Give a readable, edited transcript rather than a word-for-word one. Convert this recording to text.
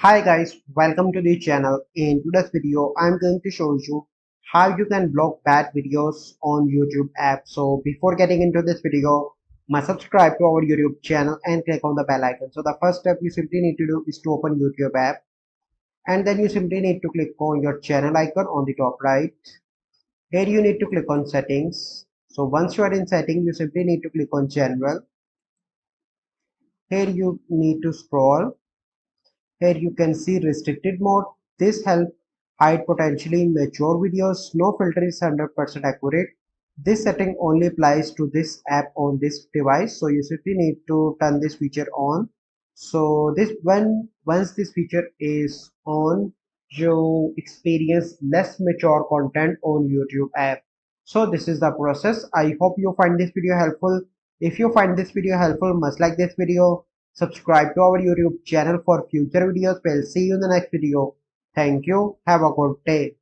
Hi guys, welcome to the channel. In today's video, I'm going to show you how you can block bad videos on YouTube app. So before getting into this video, must subscribe to our YouTube channel and click on the bell icon. So the first step you simply need to do is to open YouTube app, and then you simply need to click on your channel icon on the top right. Here you need to click on settings. So once you are in settings, you simply need to click on general. Here you need to scroll. Here you can see restricted mode. This helps hide potentially mature videos. No filter is 100% accurate. This setting only applies to this app on this device. So you simply need to turn this feature on. So this once this feature is on, you experience less mature content on YouTube app. So this is the process. I hope you find this video helpful. If you find this video helpful, must like this video. Subscribe to our YouTube channel for future videos. We'll see you in the next video. Thank you. Have a good day.